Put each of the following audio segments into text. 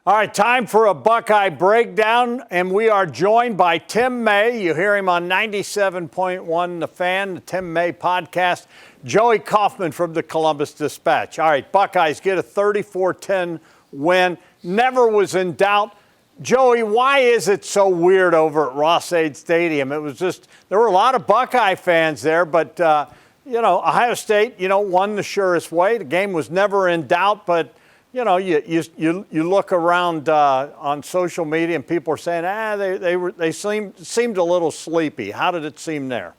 All right, time for a Buckeye breakdown, and we are joined by Tim May. You hear him on 97.1 The Fan, the Tim May podcast. Joey Kaufman from the Columbus Dispatch. All right, Buckeyes get a 34-10 win. Never was in doubt. Joey, why is it so weird over at Ross-Ade Stadium? It was just, there were a lot of Buckeye fans there, but, Ohio State, won the surest way. The game was never in doubt, but you look around on social media and people are saying, they seemed a little sleepy. How did it seem there?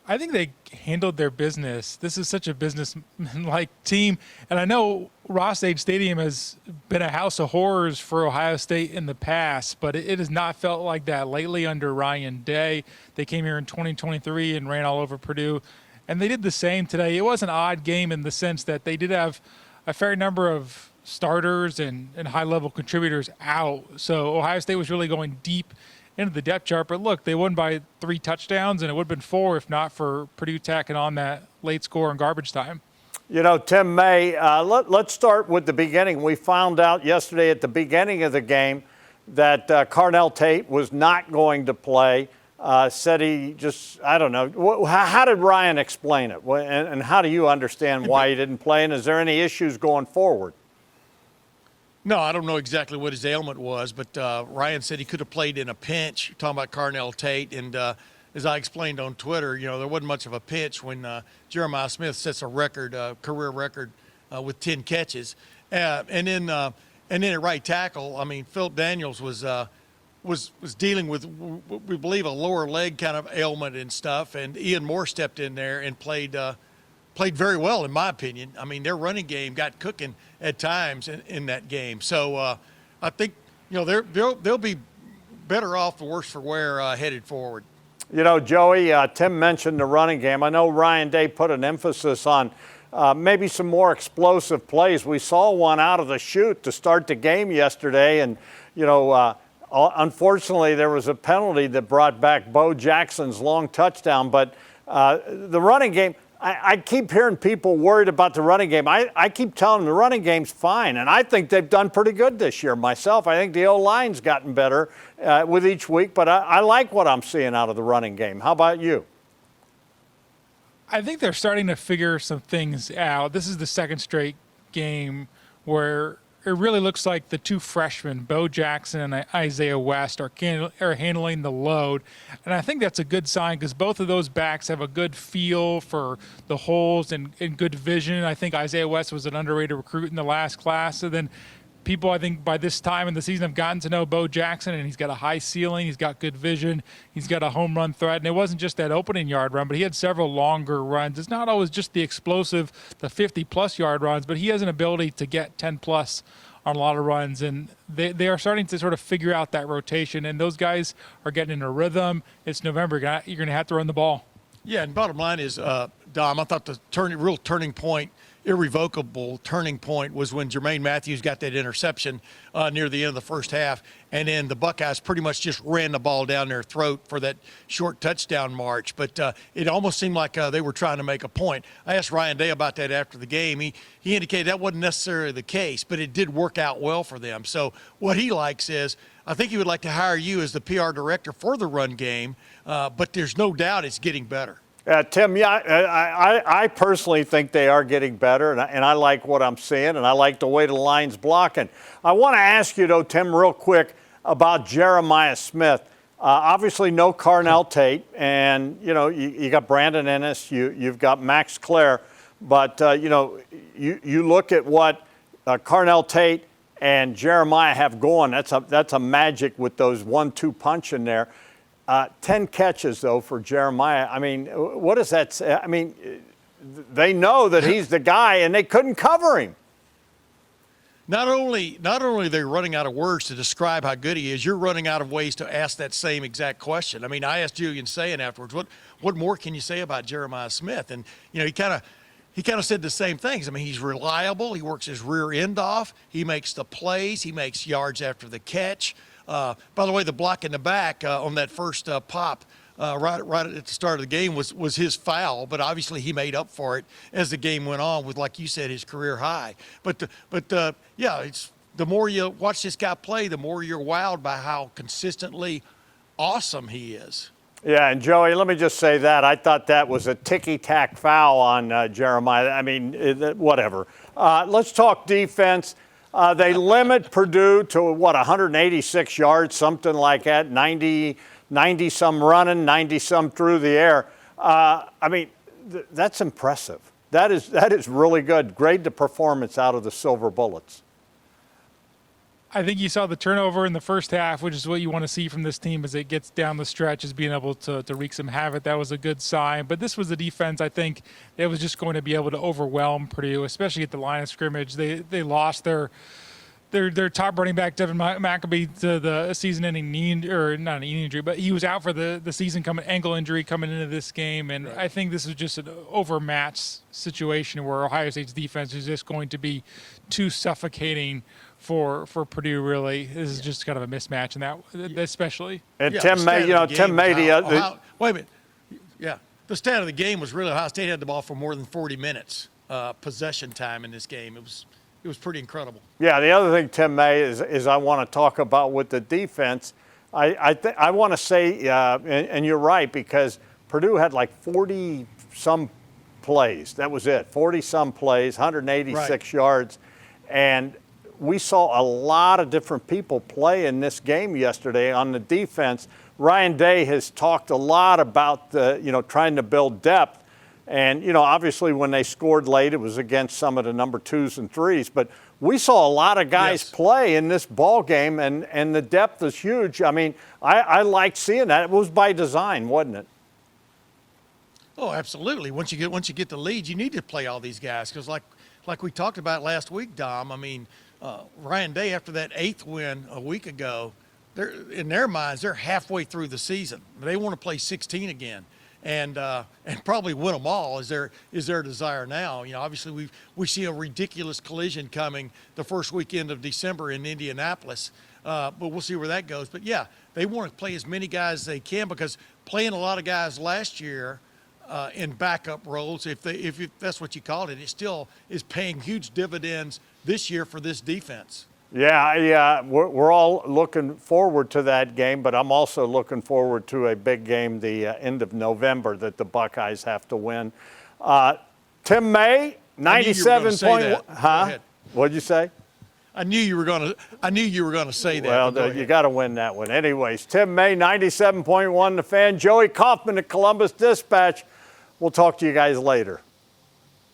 I think they handled their business. This is such a business-like team. And I know Ross-Ade Stadium has been a house of horrors for Ohio State in the past, but it has not felt like that lately under Ryan Day. They came here in 2023 and ran all over Purdue. And they did the same today. It was an odd game in the sense that they did have a fair number of starters and high-level contributors out. So Ohio State was really going deep into the depth chart. But look, they won by 3 touchdowns, and it would have been 4 if not for Purdue tacking on that late score in garbage time. Tim May, let's start with the beginning. We found out yesterday at the beginning of the game that Carnell Tate was not going to play. Said he just, I don't know. How did Ryan explain it? And how do you understand why he didn't play? And is there any issues going forward? No, I don't know exactly what his ailment was, but Ryan said he could have played in a pinch, talking about Carnell Tate. And as I explained on Twitter, there wasn't much of a pinch when Jeremiah Smith sets a record, career record with 10 catches. And then at right tackle, Philip Daniels was dealing with, we believe, a lower leg kind of ailment and stuff, and Ian Moore stepped in there and played very well, in my opinion. Their running game got cooking at times in that game. So I think they'll be better off for worse for wear headed forward. Joey, Tim mentioned the running game. I know Ryan Day put an emphasis on maybe some more explosive plays. We saw one out of the chute to start the game yesterday, and unfortunately, there was a penalty that brought back Bo Jackson's long touchdown. But the running game, I keep hearing people worried about the running game. I keep telling them the running game's fine, and I think they've done pretty good this year myself. I think the O-line's gotten better with each week, but I like what I'm seeing out of the running game. How about you? I think they're starting to figure some things out. This is the second straight game where it really looks like the 2 freshmen, Bo Jackson and Isaiah West, are handling the load. And I think that's a good sign because both of those backs have a good feel for the holes and good vision. I think Isaiah West was an underrated recruit in the last class. And then people, I think, by this time in the season have gotten to know Bo Jackson, and he's got a high ceiling. He's got good vision. He's got a home run threat. And it wasn't just that opening yard run, but he had several longer runs. It's not always just the explosive, the 50-plus yard runs, but he has an ability to get 10-plus on a lot of runs. And they are starting to sort of figure out that rotation, and those guys are getting in a rhythm. It's November. You're going to have to run the ball. Yeah, and bottom line is, Dom, I thought the real turning point, irrevocable turning point, was when Jermaine Matthews got that interception near the end of the first half, and then the Buckeyes pretty much just ran the ball down their throat for that short touchdown march. But it almost seemed like they were trying to make a point. I asked Ryan Day about that after the game. He indicated that wasn't necessarily the case, but it did work out well for them. So what he likes is, I think he would like to hire you as the PR director for the run game, but there's no doubt it's getting better. Tim, I personally think they are getting better, and I like what I'm seeing, and I like the way the line's blocking. I want to ask you, though, Tim, real quick about Jeremiah Smith. Obviously, no Carnell Tate, and, you got Brandon Ennis, you've got Max Clare, but, you look at what Carnell Tate and Jeremiah have going. That's a magic with those 1-2 punch in there. 10 catches, though, for Jeremiah. What does that say? They know that he's the guy, and they couldn't cover him. Not only are they running out of words to describe how good he is, you're running out of ways to ask that same exact question. I asked Julian Sayin afterwards, what more can you say about Jeremiah Smith? And, he kind of said the same things. He's reliable. He works his rear end off. He makes the plays. He makes yards after the catch. By the way, the block in the back on that first pop right at the start of the game was his foul, but obviously he made up for it as the game went on with, like you said, his career high. But it's the more you watch this guy play, the more you're wowed by how consistently awesome he is. Yeah, and Joey, let me just say that. I thought that was a ticky-tack foul on Jeremiah. I mean, whatever. Let's talk defense. They limit Purdue to, 186 yards, something like that, 90-some running, 90-some through the air. I mean, that's impressive. That is really good. Grade the performance out of the Silver Bullets. I think you saw the turnover in the first half, which is what you want to see from this team as it gets down the stretch, is being able to wreak some havoc. That was a good sign. But this was a defense, I think, that was just going to be able to overwhelm Purdue, especially at the line of scrimmage. They lost their top running back, Devin McAbee, to the season-ending knee, or not an knee injury, but he was out for the season, ankle injury coming into this game. And right. I think this is just an overmatched situation where Ohio State's defense is just going to be too suffocating for Purdue. Really, this is just kind of a mismatch in that, especially. And Tim May, Tim May, wait a minute. Yeah, the stat of the game was really Ohio State had the ball for more than 40 minutes possession time in this game. It was pretty incredible. Yeah, the other thing, Tim May, is I want to talk about with the defense. I want to say, and you're right, because Purdue had like 40-some plays. That was it, 40-some plays, 186 right. yards. And we saw a lot of different people play in this game yesterday on the defense. Ryan Day has talked a lot about trying to build depth. And, obviously when they scored late, it was against some of the number 2s and 3s. But we saw a lot of guys play in this ball game, and the depth is huge. I mean, I liked seeing that. It was by design, wasn't it? Oh, absolutely. Once you get the lead, you need to play all these guys because, like we talked about last week, Dom. I mean, Ryan Day, after that 8th win a week ago, in their minds, they're halfway through the season. They want to play 16 again. And probably win them all is their desire now. Obviously we see a ridiculous collision coming the first weekend of December in Indianapolis, but we'll see where that goes. But yeah, they want to play as many guys as they can because playing a lot of guys last year in backup roles, if that's what you called it still is paying huge dividends this year for this defense. Yeah, we're all looking forward to that game, but I'm also looking forward to a big game the end of November that the Buckeyes have to win. Tim May, 97.1. Huh? What'd you say? I knew you were going to say that. Well, you got to win that one. Anyways, Tim May, 97.1 The Fan. Joey Kaufman at Columbus Dispatch. We'll talk to you guys later.